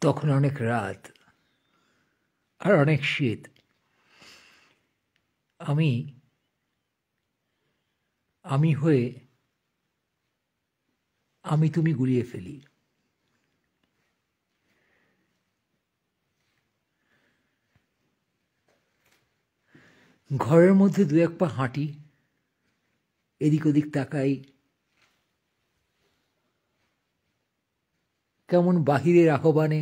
তখন অনেক রাত আর অনেক শীত। আমি আমি হয়ে আমি তুমি গুলিয়ে ফেলি। ঘরের মধ্যে দু এক পা হাঁটি, এদিক ওদিক তাকাই, কেমন বাহিরের আহ্বানে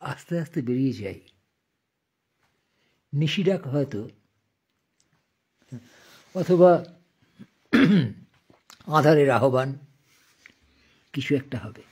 আস্তে আস্তে বেরিয়ে যাই। নিশিডাক হয়তো, অথবা আঁধারের আহ্বান, কিছু একটা হবে।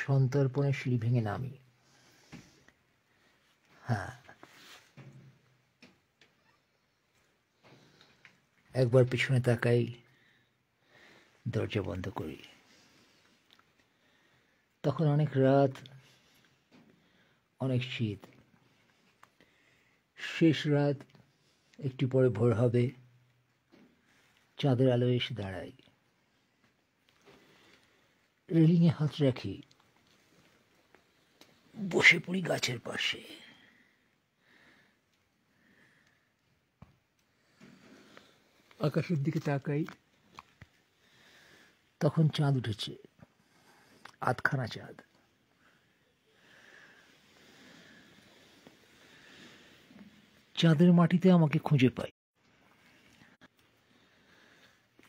সন্তর্পণে সিঁড়ি ভেঙে নামি। হ্যাঁ, একবার পিছনে তাকাই, দরজা বন্ধ করি। তখন অনেক রাত, অনেক শীত। শেষ রাত, একটু পরে ভোর হবে, চাঁদের আলো এসে দাঁড়াই। রেলিংয়ে হাত রাখি, বসে পড়ি গাছের পাশে। আকাশের দিকে তাকাই, তখন চাঁদ উঠেছে, আধখানা চাঁদ। চাঁদের মাটিতে আমাকে খুঁজে পাই।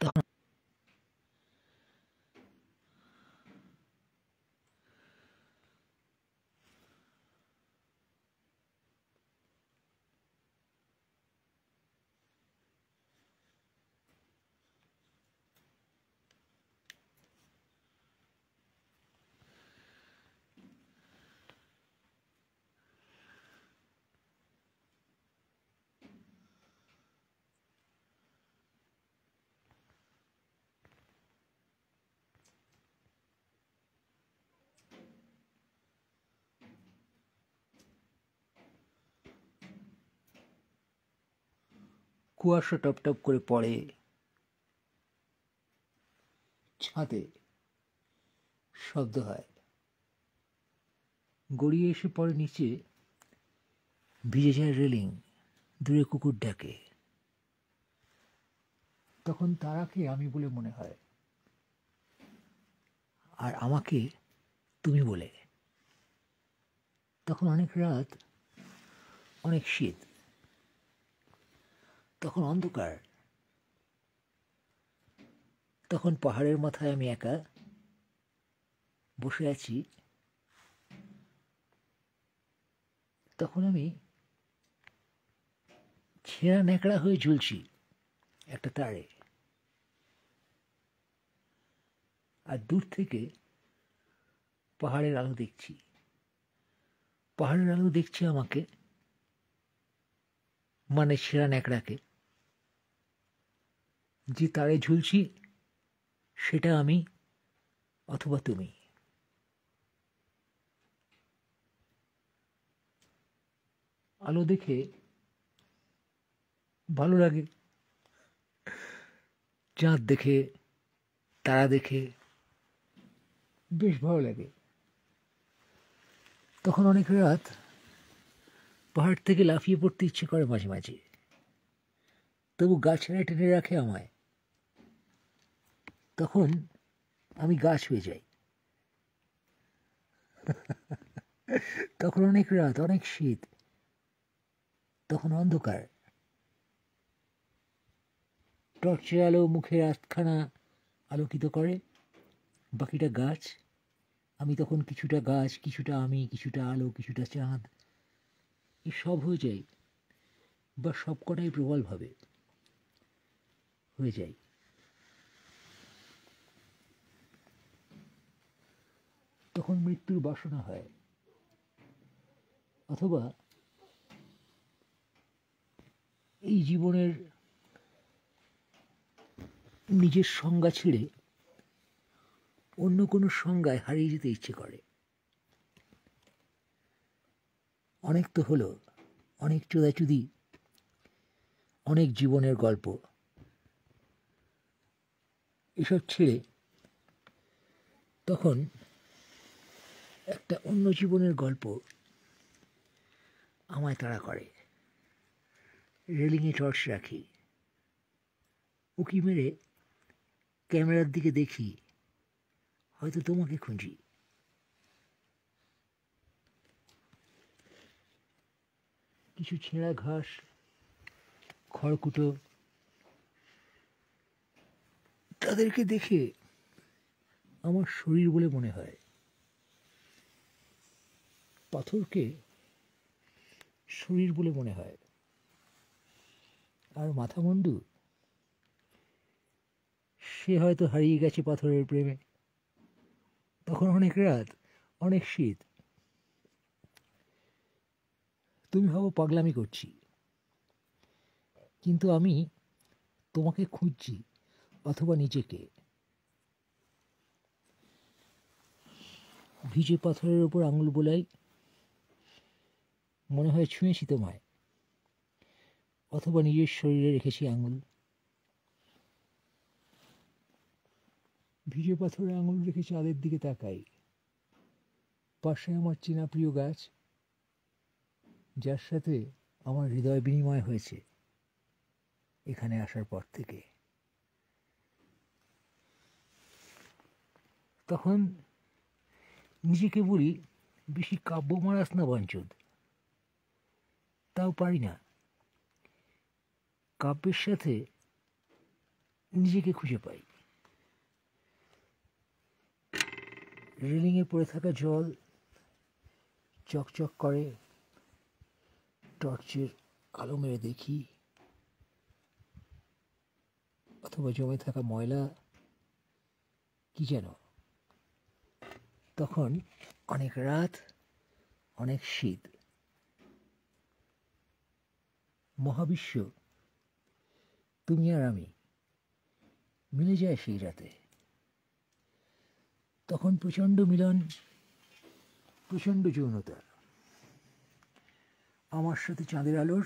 তখন কুয়াশা টপ টপ করে পড়ে ছাদে, শব্দ হয়, গড়িয়ে এসে পড়ে নিচে, ভিজে যায় রেলিং, দূরে কুকুর ডাকে। তখন তারাকে আমি বলে মনে হয়, আর আমাকে তুমি বলে। তখন অনেক রাত, অনেক শীত। তখন অন্ধকার। তখন পাহাড়ের মাথায় আমি একা বসে আছি। তখন আমি ছেঁড়া ন্যাকড়া হয়ে ঝুলছি একটা তারে। আর দূর থেকে পাহাড়ের আলো দেখছি। পাহাড়ের আলো দেখছে আমাকে, মানে ছেঁড়া ন্যাকড়াকে। যে তারে ঝুলছি সেটা আমি, অথবা তুমি। আলো দেখে ভালো লাগে, চাঁদ দেখে, তারা দেখে বেশ ভালো লাগে। তখন অনেক রাত, পাহাড় থেকে লাফিয়ে পড়তে ইচ্ছে করে মাঝে মাঝে, তবু গাছেরা টেনে রাখে আমায়। তখন আমি গাছ হয়ে যাই। তখন অনেক রাত, অনেক শীত। তখন অন্ধকার। টর্চের আলো মুখের আধখানা আলোকিত করে, বাকিটা গাছ। আমি তখন কিছুটা গাছ, কিছুটা আমি, কিছুটা আলো, কিছুটা চাঁদ, এই সব হয়ে যাই, বা সব কটাই প্রবলভাবে হয়ে যায়। তখন মৃত্যুর বাসনা হয়, অথবা এই জীবনের নিজের সংজ্ঞা ছেড়ে অন্য কোনো সংজ্ঞায় হারিয়ে যেতে ইচ্ছে করে। অনেক তো হলো, অনেক চোদাচুদি, অনেক জীবনের গল্প। এসব ছেড়ে তখন একটা অন্য জীবনের গল্প আমায় তাড়া করে। রেলিংয়ে টর্চ রাখি, উঁকি মেরে ক্যামেরার দিকে দেখি, হয়তো তোমাকে খুঁজি। কিছু ছেঁড়া ঘাস, খড়কুটো, তাদেরকে দেখে আমার শরীর বলে মনে হয়। পাথরকে শরীর বলে মনে হয়। আর মাথামুন্ডু, সে হয়তো হারিয়ে গেছে পাথরের প্রেমে। তখন অনেক রাত, অনেক শীত। তুমি ভাবো পাগলামি করছি, কিন্তু আমি তোমাকে খুঁজছি, অথবা নিজেকে। ভিজে পাথরের ওপর আঙুল বোলাই, মনে হয় ছুঁয়েছি তোমায়, অথবা নিজের শরীরে রেখেছি আঙুল। ভিজে পাথরে আঙুল রেখে চাঁদের দিকে তাকাই। পাশে আমার চেনা প্রিয় গাছ, যার সাথে আমার হৃদয় বিনিময় হয়েছে এখানে আসার পর থেকে। তখন নিজেকে বলি, বেশি কাব্য মারাস না বঞ্চদ। তাও পারি না। কাব্যের সাথে নিজেকে খুঁজে পাই। রেলিংয়ে পড়ে থাকা জল চকচক করে, টর্চের আলো মেরে দেখি, অথবা জমে থাকা ময়লা, কি যেন। তখন অনেক রাত, অনেক শীত। মহাবিশ্ব, তুমি আর আমি মিলে যায় সেই রাতে। তখন প্রচণ্ড মিলন, প্রচণ্ড যৌনতা। আমার সাথে চাঁদের আলোর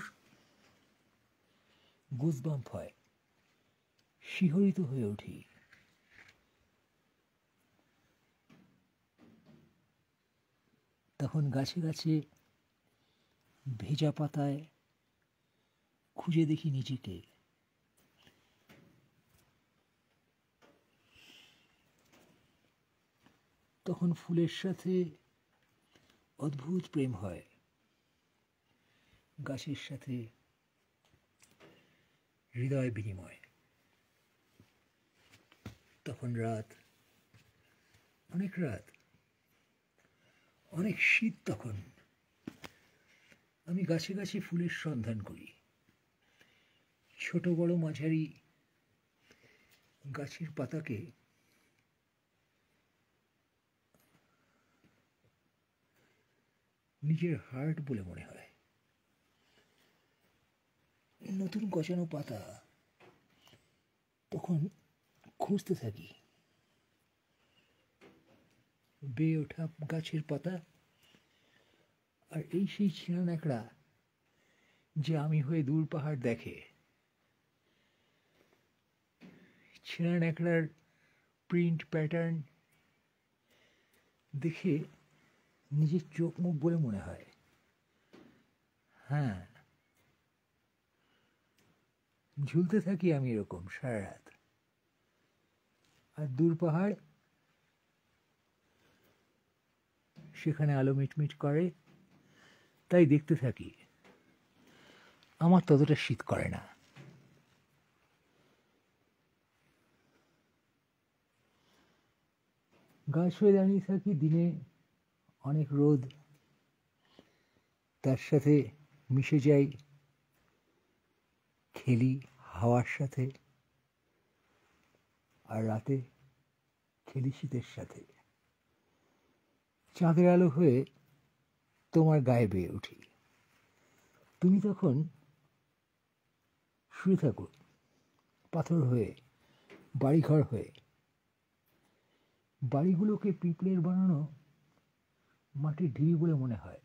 গুজবাম্প হয়, শিহরিত হয়ে উঠি। তখন গাছে গাছে ভেজা পাতায় খুঁজে দেখি নিজেকে। তখন ফুলের সাথে অদ্ভুত প্রেম হয়, গাছের সাথে হৃদয় বিনিময়। তখন রাত, অনেক রাত, অনেক শীত। তখন আমি গাছে গাছে ফুলের সন্ধান করি। ছোট বড় মাঝারি গাছের পাতাকে নিজের হার্ট বলে মনে হয়। নতুন গজানো পাতা তখন খুঁজতে থাকি। বেয়ে ওঠা গাছের পাতা, আর এই সেই ছেঁড়া ন্যাকড়া যে আমি হয়ে দূর পাহাড় দেখে। ছেঁড়া ন্যাকড়ার প্রিন্ট প্যাটার্ন দেখে নিজের চোখ মুখ বলে মনে হয়। হ্যাঁ, ঝুলতে থাকি আমি এরকম সারা রাত। আর দূর পাহাড়, সেখানে আলো মিটমিট করে, তাই দেখতে থাকি। আমার ততটা শীত করে না। গাছ হয়ে দাঁড়িয়ে থাকি। দিনে অনেক রোদ, তার সাথে মিশে যাই, খেলি হাওয়ার সাথে। আর রাতে খেলি শীতের সাথে। চাঁদের আলো হয়ে তোমার গায়ে বেয়ে উঠি। তুমি তখন শুয়ে থাকো পাথর হয়ে, বাড়িঘর হয়ে। বাড়িগুলোকে পিঁপড়ের বানানো মাটির ঢিবি বলে মনে হয়।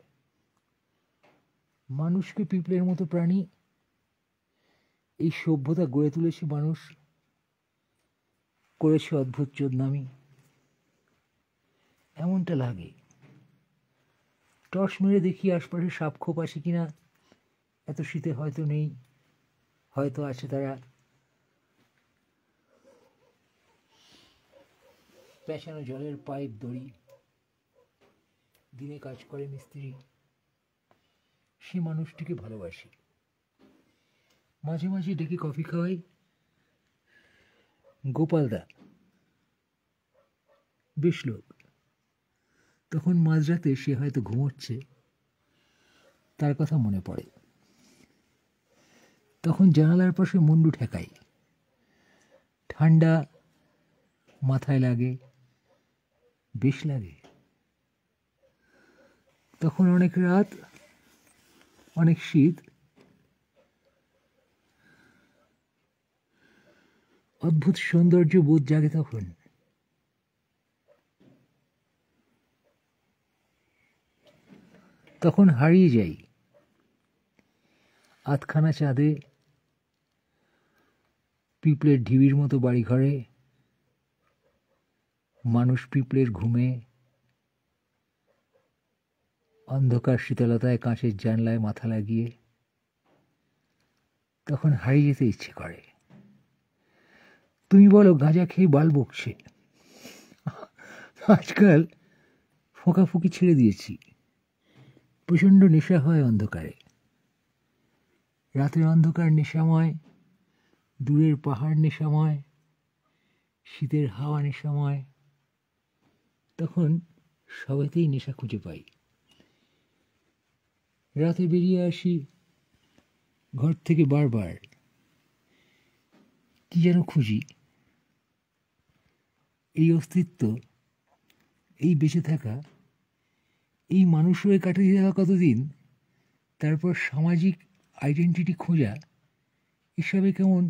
মানুষকে পিঁপড়ের মতো প্রাণী, এই সভ্যতা গড়ে তুলেছে মানুষ, করেছে অদ্ভুত চোদনামি, এমনটা লাগে। টর্চ মেরে দেখি আশপাশে সাপ খোপ আছে কিনা। এত শীতে হয়তো নেই, হয়তো আছে। তারা পেঁচানো জলের পাইপ দড়ি, দিনে কাজ করে মিস্ত্রি। সে মানুষটিকে ভালোবাসি, মাঝে মাঝে ডেকে কফি খাওয়াই। গোপালদা বেশ লোক। তখন মাঝরাতে সে হয়তো ঘুমোচ্ছে, তার কথা মনে পড়ে। তখন জানালার পাশে মুন্ডু ঠেকাই, ঠান্ডা মাথায় লাগে, বেশ লাগে। তখন অনেক রাত, অনেক শীত, অদ্ভুত সৌন্দর্য বোধ জাগে তখন। তখন হারিয়ে যাই আধখানা চাঁদে, পিঁপড়ের ঢিবির মতো বাড়িঘরে, মানুষ পিঁপড়ের ঘুমে, অন্ধকার শীতলতায় কাঁচের জানলায় মাথা লাগিয়ে। তখন হারিয়ে যেতে ইচ্ছে করে। তুমি বলো গাঁজা খেয়ে বাল বকছে। আজকাল ফোঁকাফুঁকি ছেড়ে দিয়েছি। প্রচণ্ড নেশা হয় অন্ধকারে। রাতের অন্ধকার নেশাময়, দূরের পাহাড় নেশাময়, শীতের হাওয়া নেশাময়। তখন সবেতেই নেশা খুঁজে পাই। রাতে বেরিয়ে আসি ঘর থেকে বারবার, কি যেন খুঁজি। এই অস্তিত্ব, এই বেঁচে থাকা, এই মানুষ হয়ে কাটিয়ে যাওয়া কতদিন, তারপর সামাজিক আইডেন্টিটি খোঁজা, এসবে কেমন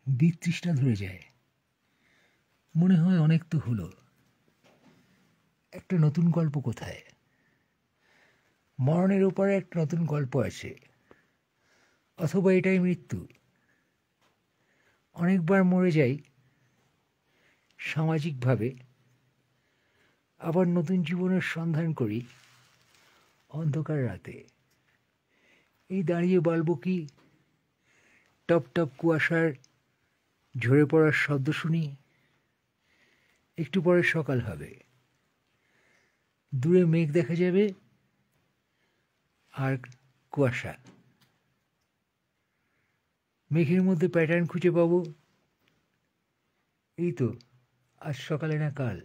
বিতৃষ্ণা ধরে যায়। মনে হয় অনেক তো হলো, একটা নতুন গল্প কোথায়? মরণের ওপরে একটা নতুন গল্প আছে, অথবা এটাই মৃত্যু। অনেকবার মরে যাই সামাজিকভাবে, আবার নতুন জীবনের সন্ধান করি অন্ধকার রাতে। এই দাঁড়িয়ে বালবকি, টপ টপ কুয়াশার ঝরে পড়ার শব্দ শুনি। একটু পরে সকাল হবে, দূরে মেঘ দেখা যাবে আর কুয়াশা। মেঘের মধ্যে প্যাটার্ন খুঁজে পাবো। এই তো আজ সকালে না কাল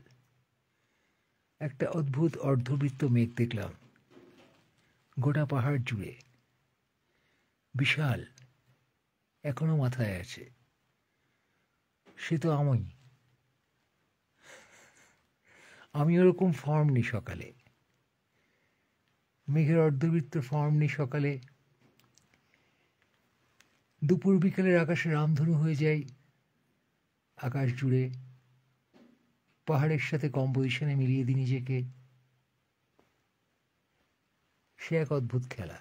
একটা অদ্ভুত অর্ধবৃত্ত মেঘ দেখলাম গোটা পাহাড় জুড়ে, বিশাল, এখনো মাথায় আছে। সে তো আমি ওরকম ফর্ম নিই সকালে, মেঘের অর্ধবৃত্ত ফর্ম নিই সকালে। দুপুর বিকেলের আকাশে রামধনু হয়ে যায় আকাশ জুড়ে, পাহাড়ের সাথে কম্পোজিশনে মিলিয়ে দিই নিজেকে। সে এক অদ্ভুত খেলা।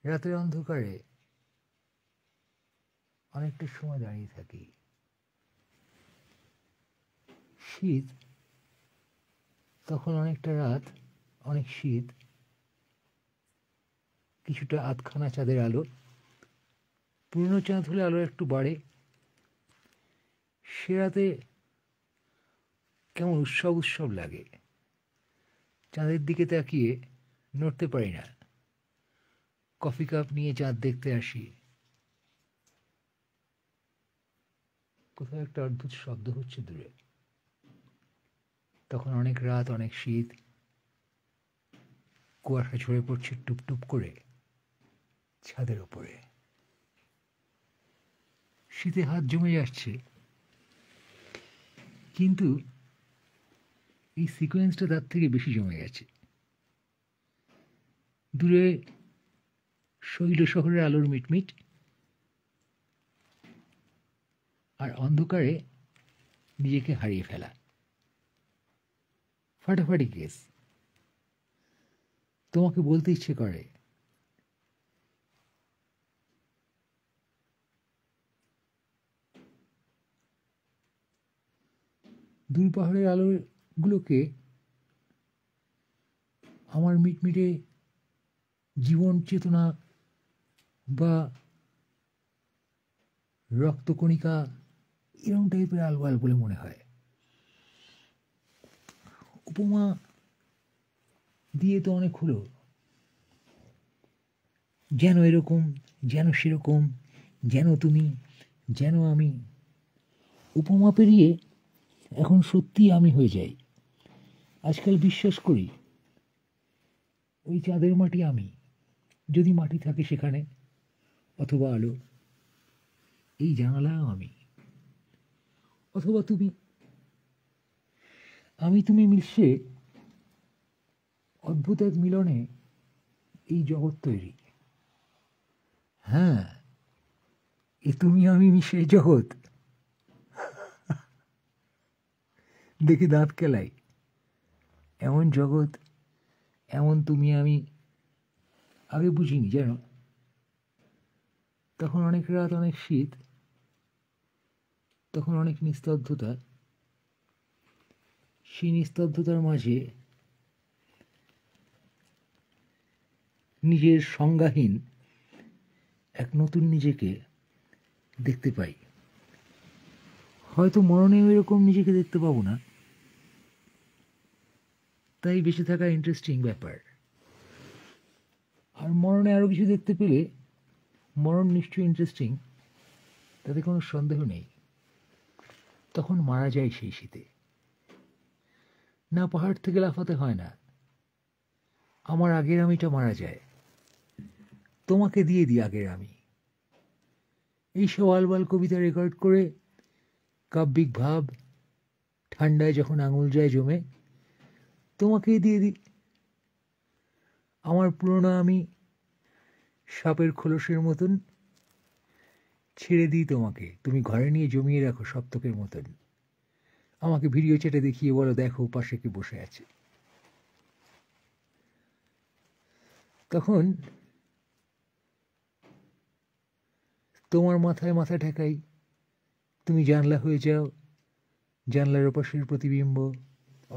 রাতের অন্ধকারে অনেকটা সময় দাঁড়িয়ে থাকি। শীত, তখন অনেকটা রাত, অনেক শীত, কিছুটা আধখানা চাঁদের আলো। পুরনো চাঁদ হলে আলো একটু বাড়ে। সে রাতে কেমন উৎসব উৎসব লাগে। চাঁদের দিকে তাকিয়ে নড়তে পারি না। কফি কাপ নিয়ে চাঁদ দেখতে আসি। কোথাও একটা অদ্ভুত শব্দ হচ্ছে দূরে। তখন অনেক রাত, অনেক শীত, কুয়াশা ঝরে পড়ছে টুপটুপ করে ছাদের ওপরে। শীতে হাত জমে যাচ্ছে, কিন্তু এই সিকোয়েন্সটা তার থেকে বেশি জমে গেছে। দূরে শৈল শহরের আলোর মিটমিট, আর অন্ধকারে নিজেকে হারিয়ে ফেলা। ফাটাফাটি কেস। তোমাকে বলতে ইচ্ছে করে, দূর পাহাড়ের আলোগুলোকে আমার মিটমিটে জীবন চেতনা বা রক্তকণিকা এরকম টাইপের আলবাল বলে মনে হয়। উপমা দিয়ে তো অনেক হলো, যেন এরকম, যেন সেরকম, যেন তুমি, যেন আমি। উপমা পেরিয়ে এখন সত্যি আমি হয়ে যাই। আজকাল বিশ্বাস করি ওই চাঁদের মাটি আমি, যদি মাটি থাকে সেখানে, অথবা আলো, এই জানালাও আমি, অথবা তুমি। আমি তুমি মিশে অদ্ভুত এক মিলনে এই জগৎ তৈরি। হ্যাঁ, এ তুমি আমি মিশে জগৎ। দেখি দাঁত কেলাই, এমন জগৎ, এমন তুমি আমি আগে বুঝিনি যেন। তখন অনেক রাত, অনেক শীত, তখন অনেক নিস্তব্ধতা। সেই নিস্তব্ধতার মাঝে নিজের সংজ্ঞাহীন এক নতুন নিজেকে দেখতে পাই। হয়তো মরণেও এরকম নিজেকে দেখতে পাবো না, তাই বেঁচে থাকা ইন্টারেস্টিং ব্যাপার। আর মরণে আরও কিছু দেখতে পেলে মরণ নিশ্চয়ই ইন্টারেস্টিং, তাতে কোনো সন্দেহ নেই। তখন মারা যায় সেই শীতে, না পাহাড় থেকে লাফাতে হয় না, আমার আগের আমিটা মারা যায়, তোমাকে দিয়ে দিই আগের আমি। এইসব আলবাল কবিতা রেকর্ড করে কাব্যিক ভাব ঠান্ডায় যখন আঙুল যায় জমে, তোমাকেই দিয়ে দিই আমার পুরনো আমি, সাপের খোলসের মতন ছেড়ে দিই তোমাকে, তুমি ঘরে নিয়ে জমিয়ে রাখো সপ্তকের মতন। আমাকে ভিডিও চেটে দেখিয়ে বলো, দেখো পাশে কি বসে আছে। তখন তোমার মাথায় মাথা ঠেকাই, তুমি জানলা হয়ে যাও, জানলার ওপাশের প্রতিবিম্ব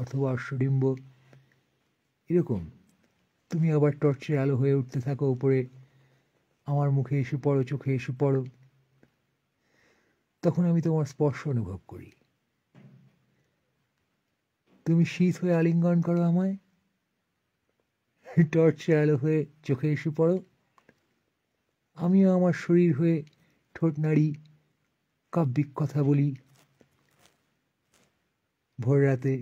অথবা অশ্বডিম্ব। এরকম তুমি আবার টর্চের আলো হয়ে উঠতে থাকো উপরে, আমার মুখে এসে পড়ো, চোখে এসে পড়ো। তখন আমি তোমার স্পর্শ অনুভব করি, তুমি শীত হয়ে আলিঙ্গন করো আমায়, টর্চের আলো হয়ে চোখে এসে পড়ো। আমিও আমার শরীর হয়ে ঠোঁট নাড়ি, কাব্যিক কথা বলি ভোর রাতে।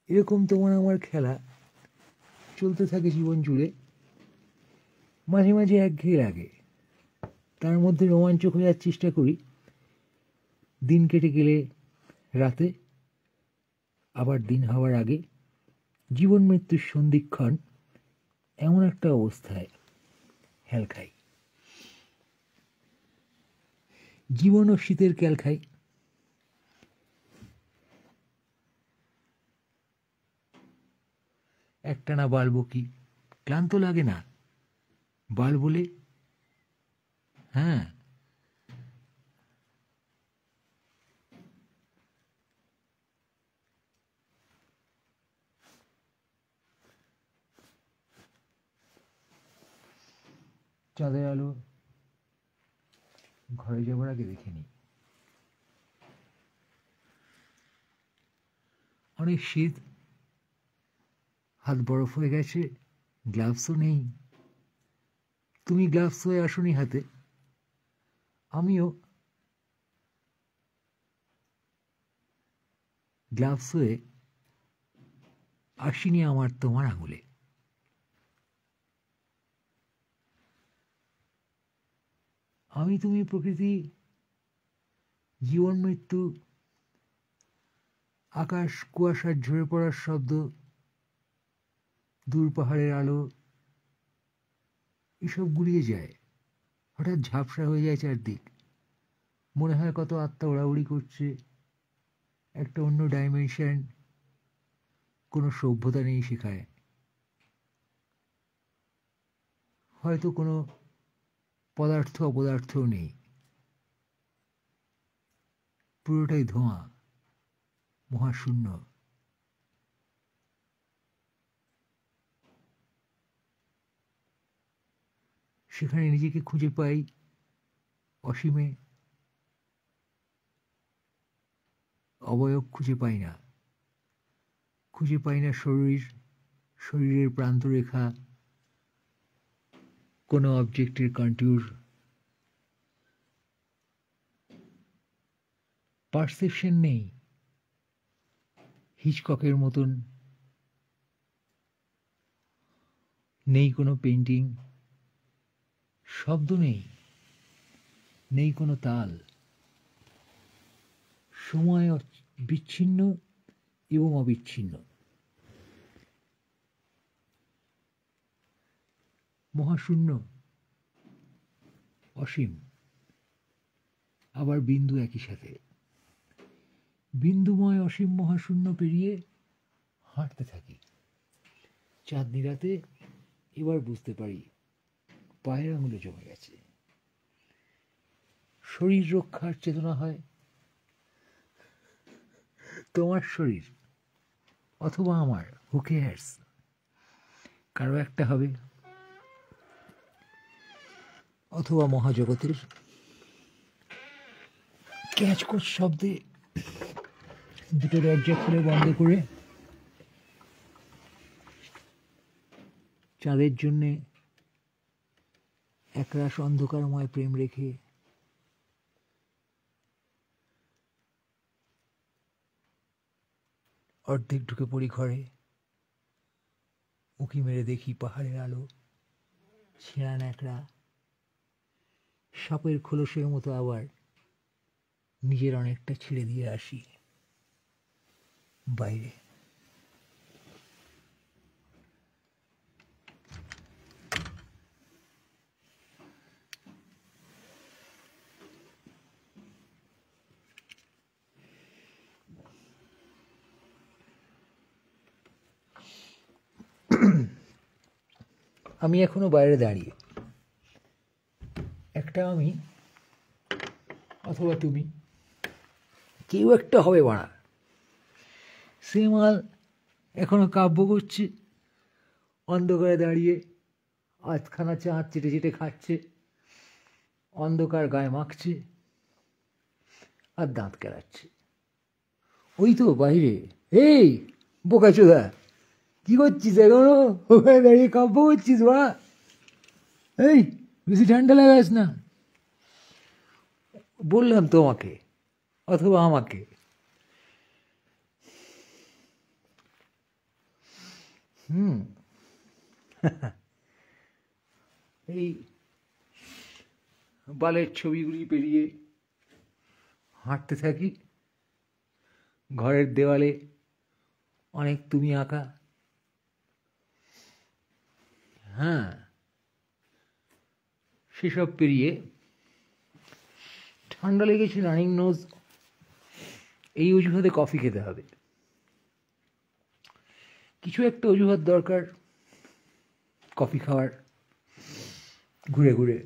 এরকম তোমার আমার খেলা চলতে থাকে জীবন জুড়ে। মাঝে মাঝে একঘেয়ে লাগে, তার মধ্যে রোমাঞ্চক হয়ে যাওয়ার চেষ্টা করি। দিন কেটে গেলে রাতে, আবার দিন হওয়ার আগে, জীবন মৃত্যুর সন্ধিক্ষণ, এমন একটা অবস্থায় হেল খাই। জীবন ও শীতের ক্যাল খাই। একটানা বাড়বো কি, ক্লান্ত লাগে না বাল বলে? হ্যাঁ, চাঁদের আলো ঘরে যাবার আগে দেখে নিই। অনেক শীত, হাত বরফ হয়ে গেছে, গ্লাভসও নেই। তুমি গ্লাভস হয়ে আসনি হাতে, আমিও গ্লাভস হয়ে আসিনি আমার তোমার আঙুলে। আমি তুমি প্রকৃতি, জীবন মৃত্যু, আকাশ কুয়াশার ঝরে পড়ার শব্দ, দূর পাহাড়ের আলো, এসব গুলিয়ে যায়, হঠাৎ ঝাপসা হয়ে যায় চারদিক, মনে হয় কত আত্মা ওড়াউড়ি করছে, একটা অন্য ডাইমেনশন, কোনো সভ্যতা নেই সেখানে, হয়তো কোনো পদার্থ অপদার্থও নেই, পুরোটাই ধোঁয়া, মহাশূন্য। সেখানে নিজেকে খুঁজে পাই অসীমে, অবয়ব খুঁজে পাই না, খুঁজে পাই না শরীর, শরীরের প্রান্তরেখা, কোনো অবজেক্টের কন্ট্যুর, পারসেপশন নেই হিচককের মতন, নেই কোনো পেন্টিং, শব্দ নেই, নেই কোনো তাল, সময় বিচ্ছিন্ন এবং অবিচ্ছিন্ন। মহাশূন্য, অসীম, আবার বিন্দু একই সাথে, বিন্দুময় অসীম মহাশূন্য পেরিয়ে হাঁটতে থাকি। চাঁদনি রাতে এবার বুঝতে পারি পায়ের আঙুলে জমে গেছে। শরীর রক্ষার চেতনা হয়, তোমার শরীর অথবা আমার, হু কেয়ারস, কারো একটা হবে, অথবা মহাজগতের। ক্যাচ কোচ শব্দে দুটো দরজা খুলে বন্ধ করে চাঁদের জন্যে একরাশ অন্ধকারময় প্রেম রেখে অর্ধেক ঢুকে পড়ি ঘরে, উঁকি মেরে দেখি পাহাড়ের আলো, ছেঁড়া ন্যাকড়া, সাপের খোলসের মতো আবার নিজের অনেকটা ছেড়ে দিয়ে আসি বাইরে। আমি এখনো বাইরে দাঁড়িয়ে, একটা আমি অথবা তুমি, কেউ একটা হবে বাড়া, সে মাল এখনো কাব্য করছে, অন্ধকারে দাঁড়িয়ে আধখানা চাঁদ চেটে চেটে খাচ্ছে, অন্ধকার গায়ে মাখছে আর দাঁত কেলাচ্ছে। ওই তো বাইরে, এই বোকাচোদা, কি করছিস এখনো ওখানে দাঁড়িয়ে কাব্য করছিস বাড়া? এই বেশি ঠান্ডা লাগাস না, বললাম তোমাকে অথবা আমাকে। এই বালের ছবিগুলি পেরিয়ে হাঁটতে থাকি, ঘরের দেওয়ালে অনেক তুমি আঁকা, হ্যাঁ সেসব পেরিয়ে ঠান্ডা লেগেছে, রানিং নোজ, এই অজুহাতে কফি খেতে হবে, কিছু একটা অজুহাত দরকার কফি খাওয়ার। ঘুরে ঘুরে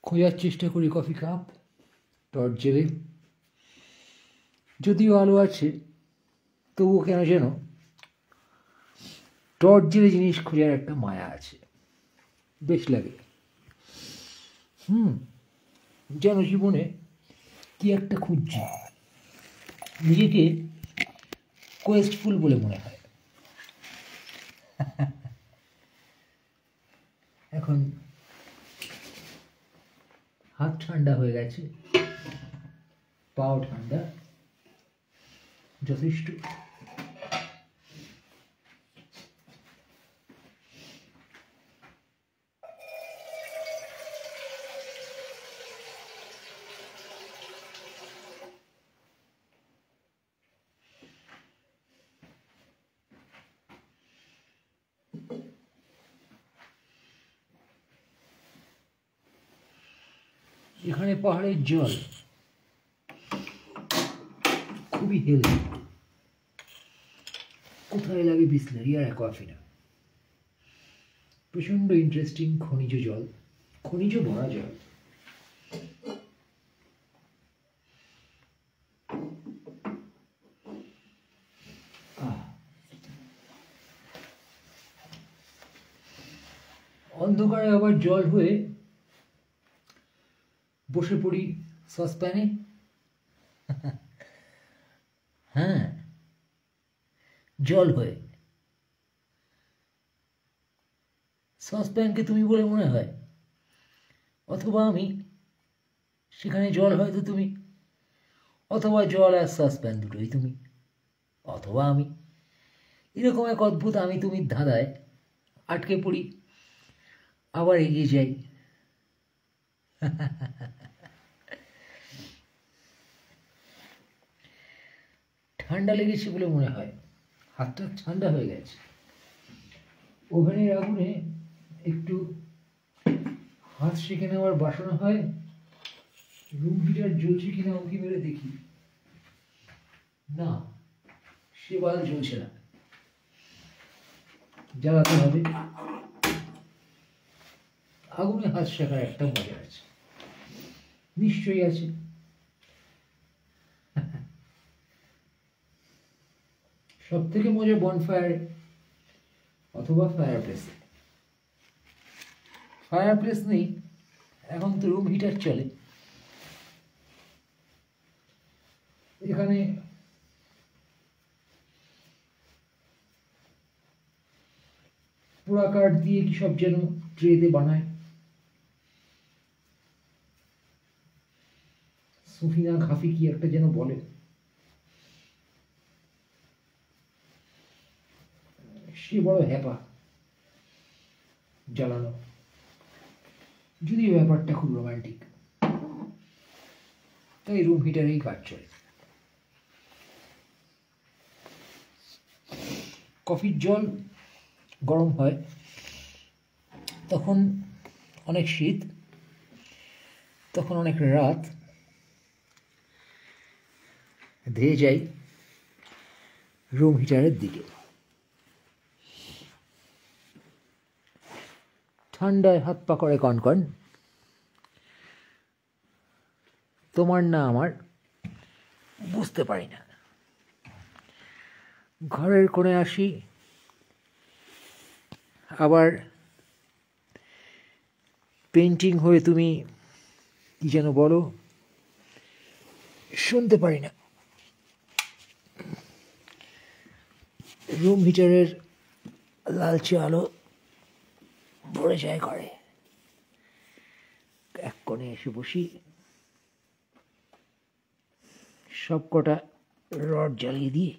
খোঁজার চেষ্টা করি কফি কাপ, টর্চ জেলে, যদিও আলো আছে তবুও কেন যেন টর্চ জেলে জিনিস খোঁজার একটা মায়া আছে, বেশ লাগে। যেন জীবনে কি একটা খুঁজছি, নিজেকে কোয়েস্টফুল বলে মনে হয়। এখন হাত ঠান্ডা হয়ে গেছে, পাও ঠান্ডা, যথেষ্ট। এখানে পাহাড়ের জল খুবই হেলদি। কোথায় লাগে বিসলারি আর অ্যাকোয়াফিনা। প্রচণ্ড ইন্টারেস্টিং খনিজ জল, খনিজ ভরা জল। অন্ধকারে আবার জল হয়ে বসে পড়ি সসপ্যানে। হ্যাঁ, জল হয়ে সসপ্যানকে তুমি বলে মনে হয়, অথবা আমি, সেখানে জল হয়তো তুমি, অথবা জল আর সসপ্যান দুটোই তুমি, অথবা আমি। এরকম এক অদ্ভুত আমি তুমি ধাঁধায় আটকে পড়ি, আবার এগিয়ে যাই। ঠান্ডা লেগেছে বলে মনে হয়, হাতটা ঠান্ডা হয়ে গেছে। ওভেনের আগুনে একটু হাত সেঁকে নেওয়ার বাসনা হয়। রুম হিটার জ্বলছে কিনা উঁকি মেরে দেখি, না, সে বাল জ্বলছে না। জ্বালাতে হবে। আগুনে হাত শেখার একটা মজা আছে, নিশ্চয়ই আছে। সব থেকে মজা বনফায়ারে অথবা ফায়ার প্লেসে। ফায়ার প্লেস নেই, এখন তো রুম হিটার চলে। এখানে পোড়া কাঠ দিয়ে কি সব যেন ট্রেতে বানায়। সুফিনা ঘাফি কি একটা যেন বলে। সে বড় হ্যাপা জ্বালানো, যদিও ব্যাপারটা খুব রোমান্টিক। তাই রুম হিটারেই কাজ চলে। কফির জল গরম হয়, তখন অনেক শীত, তখন অনেক রাত, ধেয়ে যাই রুম হিটারের দিকে। ঠান্ডায় হাত পা করে কনকন, তোমার না আমার বুঝতে পারি না। ঘরের কোণে আসি, আবার পেন্টিং হয়ে তুমি কি যেন বলো, শুনতে পারি না। রুম হিটারের লালচে আলো ভরে যায় ঘরে। এক কোণে এসে বসি, সব কটা রড জ্বালিয়ে দিই।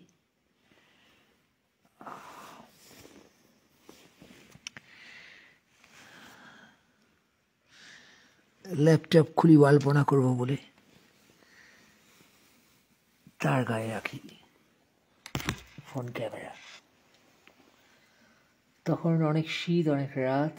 ল্যাপটপ খুলি আলপনা করবো বলে তার গায়ে রাখি ফোন ক্যামেরা। তখন অনেক শীত, অনেক রাত।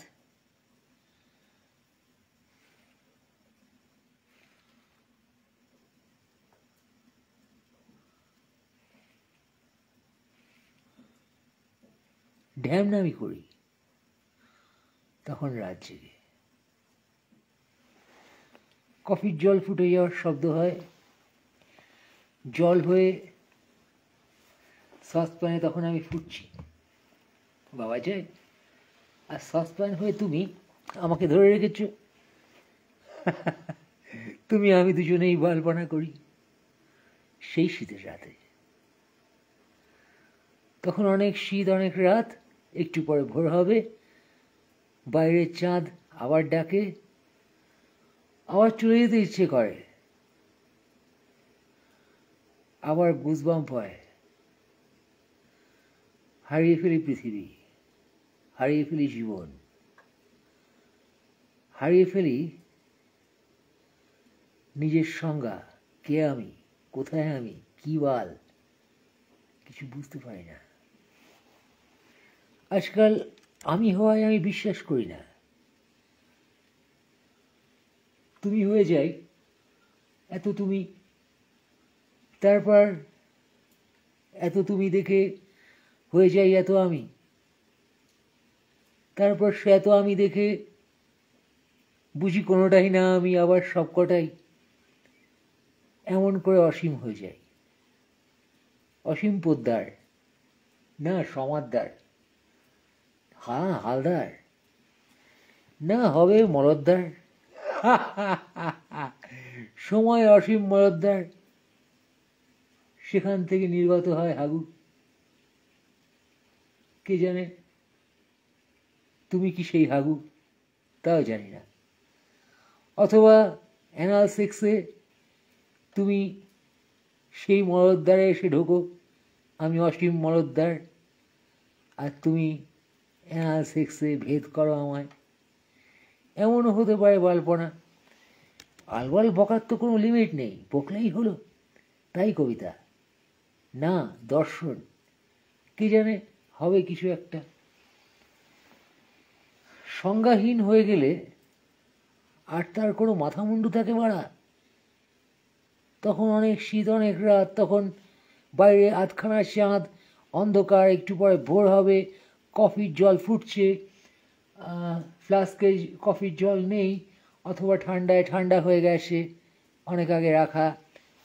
ঢ্যামনামি করি তখন রাত জেগে। কফির জল ফুটে যাওয়ার শব্দ হয়, জল হয়ে সসপ্যানে তখন আমি ফুটছি, বাবা যায়। আর সসপ্যান হয়ে তুমি আমাকে ধরে রেখেছ। তুমি আমি দুজনেই বালপনা করি সেই শীতের রাতে। তখন অনেক শীত, অনেক রাত, একটু পরে ভোর হবে, বাইরের চাঁদ আবার ডাকে, আবার চলে যেতে ইচ্ছে করে, আবার গুজবাম্প হয়। হারিয়ে ফেলি পৃথিবী, হারিয়ে ফেলি জীবন, হারিয়ে ফেলি নিজের সংজ্ঞা। কে আমি, কোথায় আমি, কি বাল, কিছু বুঝতে পারি না। আজকাল আমি হওয়ায় আমি বিশ্বাস করি না। তুমি হয়ে যাই এত তুমি, তারপর এত তুমি দেখে হয়ে যাই এত আমি, তারপর সে এত আমি দেখে বুঝি কোনোটাই না আমি, আবার সবকটাই, এমন করে অসীম হয়ে যায়। অসীম পোদ্দার, না সমাদ্দার, হ্যাঁ হালদার, না হবে মলদ্দার। সময় অসীম মলদ্দার, সেখান থেকে নির্গত হয় হাগু। কে জানে তুমি কি সেই হাগু, তাও জানি না। অথবা অ্যানাল সেক্সে তুমি সেই মলদ্বারে এসে ঢোকো, আমি অসীম মলদ্বার, আর তুমি অ্যানাল সেক্সে ভেদ করো আমায়। এমনও হতে পারে বালপনা। আলবাল বকার তো কোনো লিমিট নেই, বকলেই হলো, তাই কবিতা, না দর্শন। কে জানে হবে কিছু একটা। সংজ্ঞাহীন হয়ে গেলে আর তার কোনো মাথা মুন্ডু থাকে বাড়া। তখন অনেক শীত, অনেক রাত, তখন বাইরে আধখানা চাঁদ, অন্ধকার, একটু পরে ভোর হবে, কফির জল ফুটছে, ফ্লাস্কে কফির জল নেই, অথবা ঠান্ডায় ঠান্ডা হয়ে গেছে অনেক আগে রাখা,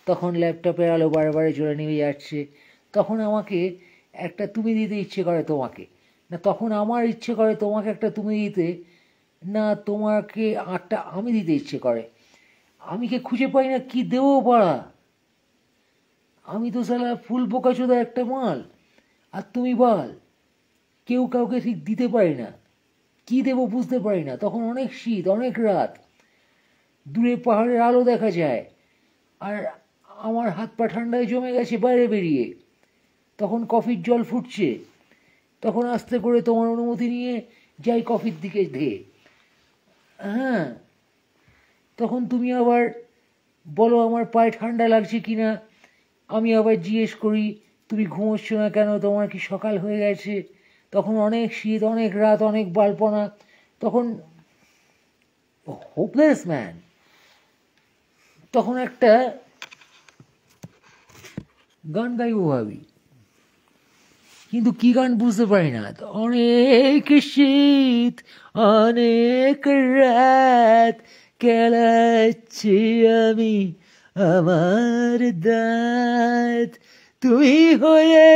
তখন ল্যাপটপের আলো বারে জ্বলে নিয়ে যাচ্ছে, তখন আমাকে একটা তুমি দিতে ইচ্ছে করে তোমাকে, না তখন আমার ইচ্ছে করে তোমাকে একটা তুমি দিতে, না তোমাকে আটটা আমি দিতে ইচ্ছে করে। আমিকে খুঁজে পাই না কি দেবো পাড়া। আমি তো সালা ফুল বোকাচোদা একটা মাল, আর তুমি বাল। কেউ কাউকে ঠিক দিতে পারি না, কি দেবো বুঝতে পারি না। তখন অনেক শীত, অনেক রাত, দূরে পাহাড়ের আলো দেখা যায়, আর আমার হাত পা ঠান্ডায় জমে গেছে বাইরে বেরিয়ে, তখন কফির জল ফুটছে, তখন আস্তে করে তোমার অনুমতি নিয়ে যাই কফির দিকে ধেয়ে। হ্যাঁ, তখন তুমি আবার বলো আমার পায়ে ঠান্ডা লাগছে কি না, আমি আবার জিজ্ঞেস করি তুমি ঘুমোচ্ছ না কেন, তোমার কি সকাল হয়ে গেছে। তখন অনেক শীত, অনেক রাত, অনেক বালপনা, তখন হোপলেস ম্যান। তখন একটা গান গাইবো ভাবি, কিন্তু কি গান বুঝতে পারি না। অনেক শীত, অনেক রাত, কেলাচ্ছি আমি আমার দাঁত, তুই হয়ে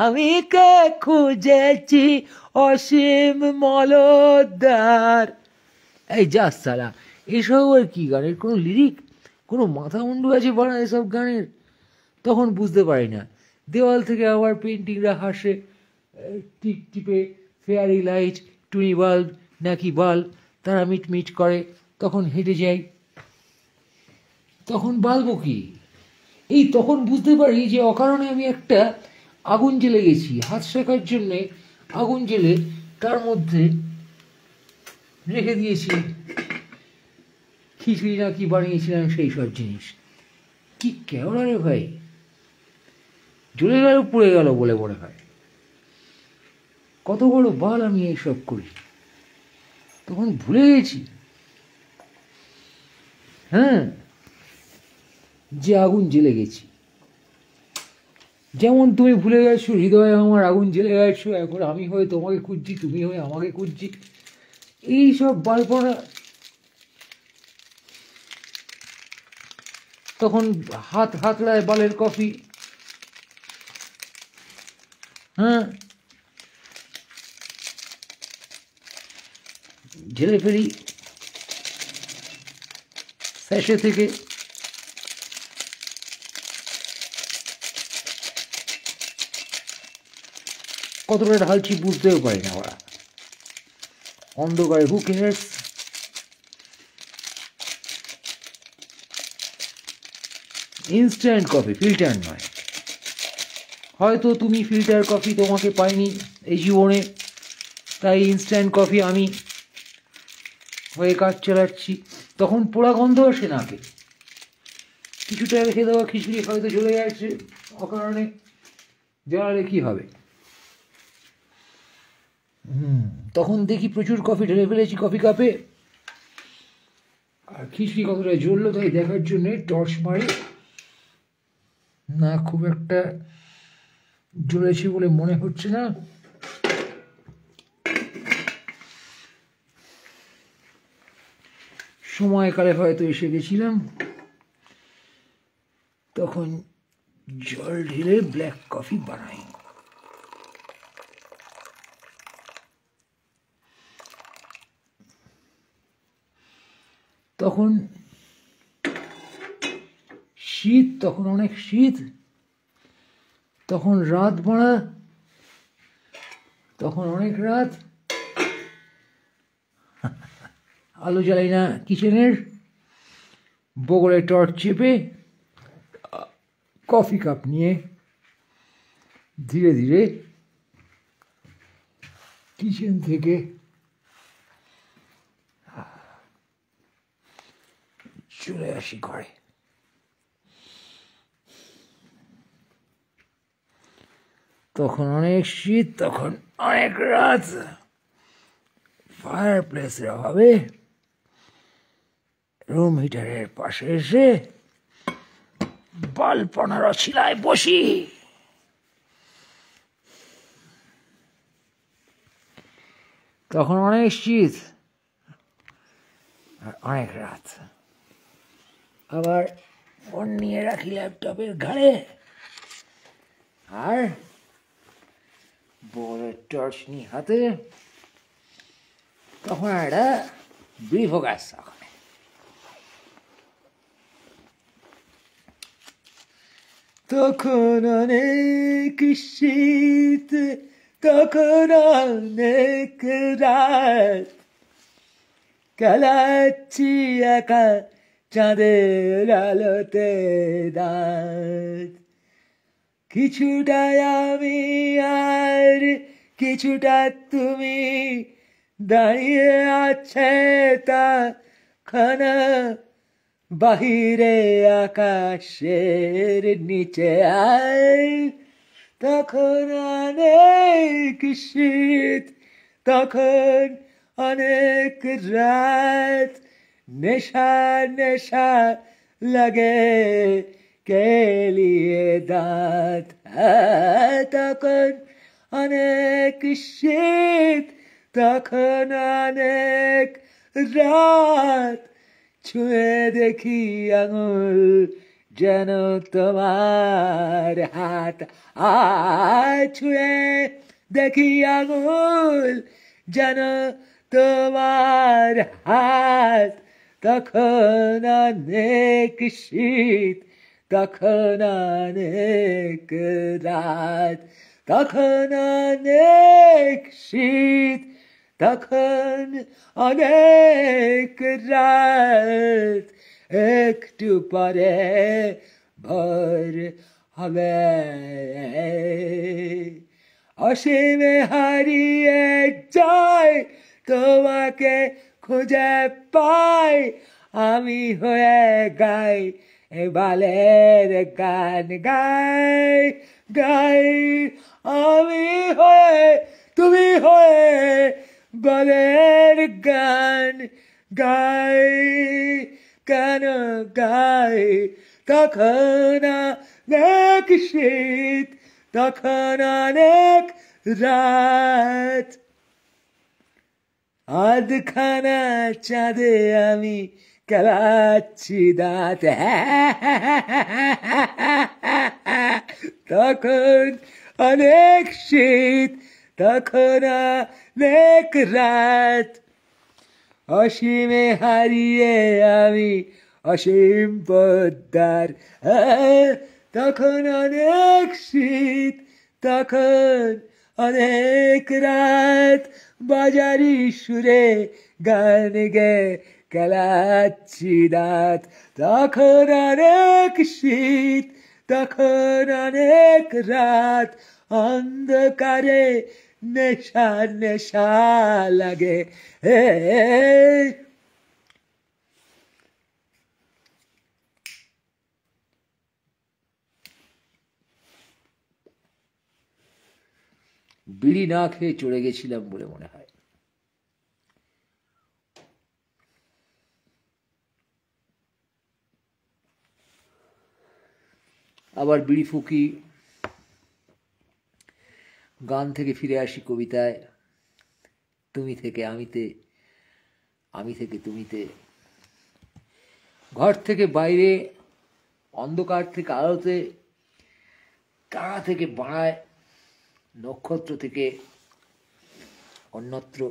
আমি কে খুঁজেছি অসীম মলদ্বার। এই যা সালা, এসব আর কি গানের কোনো লিরিক, কোনো মাথা মুন্ডু আছে বলা এসব গানের? তখন বুঝতে পারি না। দেওয়াল থেকে আবার পেন্টিংরা হাসে, টিপ টিপে ফেয়ারি লাইট, টুনি বাল্ব নাকি বাল্ব, তারা মিটমিট করে, তখন হেঁটে যাই। তখন বাল্বও কি, এই তখন বুঝতে পারি যে অকারণে আমি একটা আগুন জ্বেলে গেছি, হাত শেখার জন্যে আগুন জ্বেলে তার মধ্যে রেখে দিয়েছি খিচুড়ি না কি বানিয়েছিলাম সেই সব জিনিস। কি কেওড়া রে ভাই, জ্বলে গেল পুড়ে গেল বলে মনে হয়। কত বড় বাল আমি এইসব করি, তখন ভুলে গেছি হ্যাঁ যে আগুন জ্বেলে গেছি। যেমন তুমি ভুলে গেছো হৃদয়ে আমার আগুন জ্বেলে গেছো, এখন আমি হয়ে তোমাকে খুঁজছি, তুমি হয়ে আমাকে খুঁজছি, এইসব বালপনা। তখন হাত হাতড়ায় বালের কফি, হ্যাঁ ঝেলে ফেরি স্যাশে থেকে। কতটা ঢালছি বুঝতেও পারি না ওরা, অন্ধকারে who cares. Instant coffee, filter নয়। হয়তো তুমি ফিল্টার কফি তোমাকে পাইনি এই জীবনে, তাই ইনস্ট্যান্ট কফি আমি হয়ে কাজ চালাচ্ছি। তখন পোড়া গন্ধ আসে নাকে, কিছুটা রেখে দেওয়া খিচুড়ি হয়তো চলে যাচ্ছে অকারণে, জ্বালালে কি হবে। তখন দেখি প্রচুর কফি ঢেলে ফেলেছি কফি কাপে, আর খিচড়ি কতটা জ্বললো তাই দেখার জন্যে টর্চ মারি, না খুব একটা জ্বলেছে বলে মনে হচ্ছে না। সময়কালে হয়তো এসে গেছিলাম, তখন জল ঢেলে ব্ল্যাক কফি বানাই। তখন শীত, তখন অনেক শীত, তখন রাত বাড়া, তখন অনেক রাত। আলো জ্বালাই না কিচেনের, বগলে টর্চ চেপে কফি কাপ নিয়ে ধীরে ধীরে কিচেন থেকে চলে আসি ঘরে। তখন অনেক শীত, তখন অনেক রাত। ফায়ার প্লেসের অভাবে রুম হিটারের পাশে এসে বালপনার অছিলায় বসি। তখন অনেক শীত আর অনেক রাত। আবার ফোন নিয়ে রাখি ল্যাপটপের ঘাড়ে, আর বড় টর্চ নিয়ে হাতে। তখন একটা ব্রিফও গাছ, তখন অনেক শীত, তখন অনেক রাত, খেলাচ্ছি একা চাঁদের আলোতে রাত। কিছুটা আমি আর কিছুটা তুমি, দাঁড়িয়ে আছে তখন বাহিরে আকাশের নিচে। আর তখন অনেক শীত, তখন অনেক রাত, নেশা নেশা লাগে কেলিয়ে দাঁত। তখন অনেক শীত, তখন অনেক রাত, ছুঁয়ে দেখি আঙুল যেন তোমার হাত। ছুঁয়ে দেখি আঙুল যেন তোমার হাত। তখন অনেক শীত, তখন অনেক রাত, তখন অনেক শীত, তখন অনেক রাত। একটু পরে ভোর হবে, অসীমে হারিয়ে যাই, তোমাকে খুঁজে পাই, আমি হয়ে গাই এ বালের গান। গাই গাই আমি হয়ে, তুমি হয়ে বালের গান গাই। কেন গাই? তখন অনেক শীত, তখন অনেক রাত, আধখানা চাঁদে আমি খেলাচ্ছি দাঁত। তখন অনেক শীত, তখন অনেক রাত, অসীমে হারিয়ে আমি অসীম পদ্মার। তখন অনেক শীত, তখন অনেক রাত, বাজারি সুরে গান গে খেলাচ্ছি দাঁত। তখন অনেক শীত, তখন অনেক রাত, অন্ধকারে নেশা নেশা লাগে। বিড়ি না খেয়ে চলে গেছিলাম বলে মনে হয়। আবার বিড়ি ফুঁকি, গান থেকে ফিরে আসি কবিতায়, তুমি থেকে আমিতে, আমি থেকে তুমিতে, ঘর থেকে বাইরে, অন্ধকার থেকে আলোতে, তারা থেকে বাড়ায়, নক্ষত্র থেকে অন্যত্র।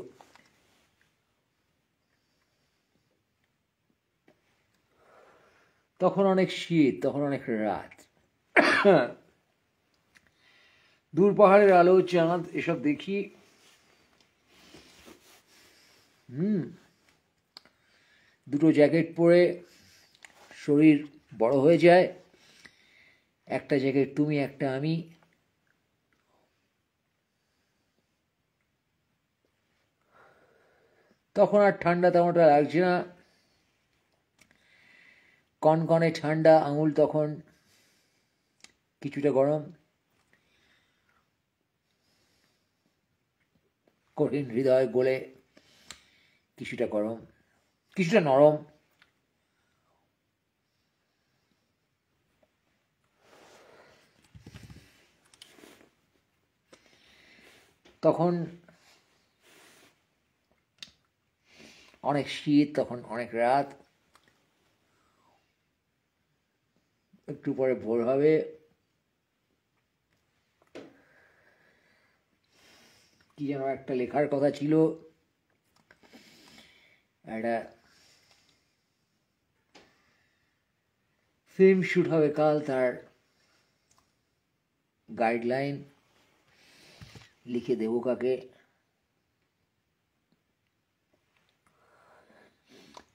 তখন অনেক শীত, তখন অনেক রাত, দূর পাহাড়ের আলো, চাঁদ, এসব দেখি। দুটো জ্যাকেট পরে শরীর বড় হয়ে যায়, একটা জ্যাকেট তুমি, একটা আমি। তখন আর ঠান্ডা তেমনটা লাগছে না, কনকনে ঠান্ডা, আঙুল তখন কিছুটা গরম, কঠিন হৃদয় গলে কিছুটা গরম, কিছুটা নরম। তখন অনেক শীত, তখন অনেক রাত, একটু পরে ভোর হবে। কি যেন একটা লেখার কথা ছিল, একটা ফিল্ম শুট হবে কাল, তার গাইডলাইন লিখে দেব কাকে,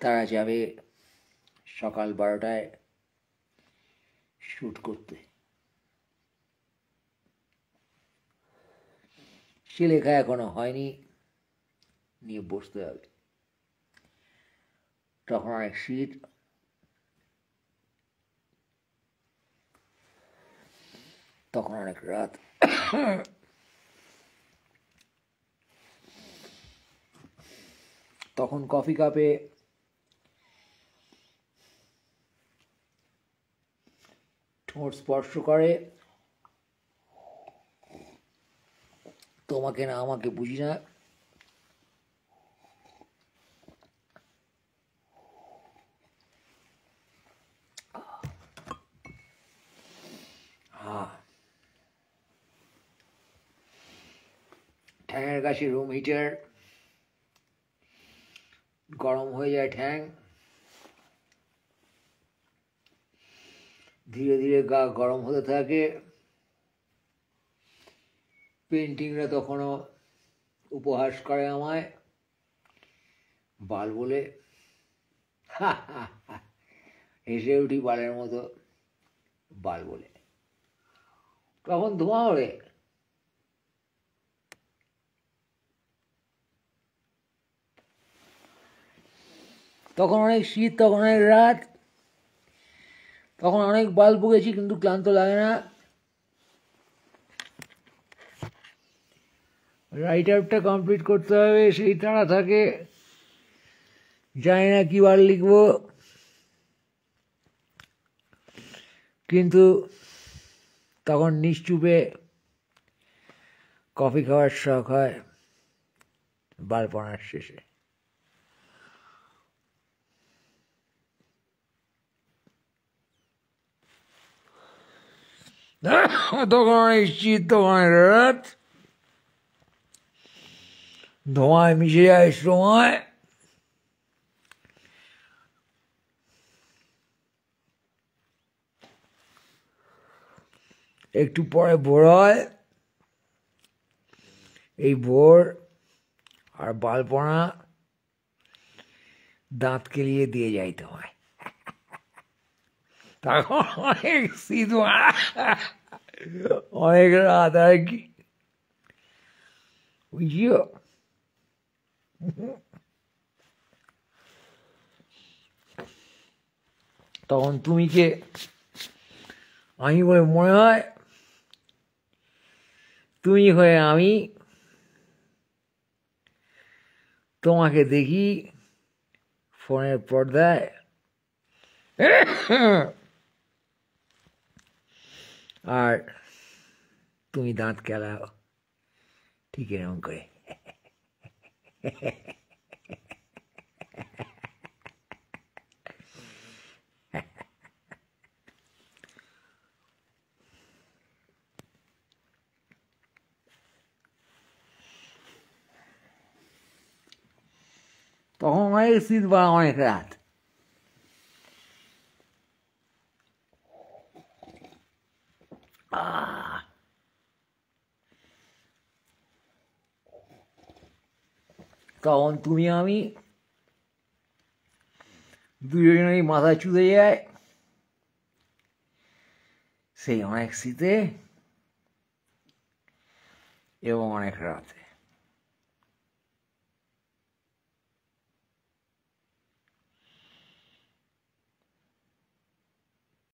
তারা যাবে সকাল 12টায় শুট করতে। সে লেখা এখনো হয়নি, নিয়ে বসতে হবে। তখন অনেক শীত, তখন অনেক রাত, তখন কফি কাপে ঠোঁট স্পর্শ করে, তোমাকে না আমাকে বুঝি না, ঠ্যাঙের কাছে রুম হিটার, গরম হয়ে যায় ঠ্যাং, ধীরে ধীরে গা গরম হতে থাকে। পেন্টিংরা তখনও উপহাস করে আমায়, বাল বলে। হেসে উঠি বালের মতো, বাল বলে। তখন ধোঁয়া ওড়ে, তখন অনেক শীত, তখন অনেক রাত, তখন অনেক বাল বকেছি, কিন্তু ক্লান্ত লাগে না। রাইটারটা কমপ্লিট করতে হবে, সেই তাড়া থাকে, জানি না কি বার লিখব, কিন্তু তখন নিশ্চুপে কফি খাওয়ার শখ হয় বালপনার শেষে। তখন অনেক শীত, তখন অনেক রাত, ধোঁয়ায় মিশে যায় সময়, একটু পরে ভোর হয়। এই ভোর আর বালপনা দাঁত কেলিয়ে দিয়ে যাইতে হয়। তখন অনেক শীত, অনেক রাত, আর কি বুঝিও। তখন তুমিকে আমি বলে মনে হয়, তুমি হয়ে আমি, তোমাকে দেখি ফোনের পর্দায়, আর তুমি দাঁত কেলাও ঠিক এরকম করে। তখন অনেক শীত বা অনেক রাত। তখন তুমি আমি দুজনেরই মাথা চুদে যায় সেই অনেক শীতে এবং অনেক রাতে।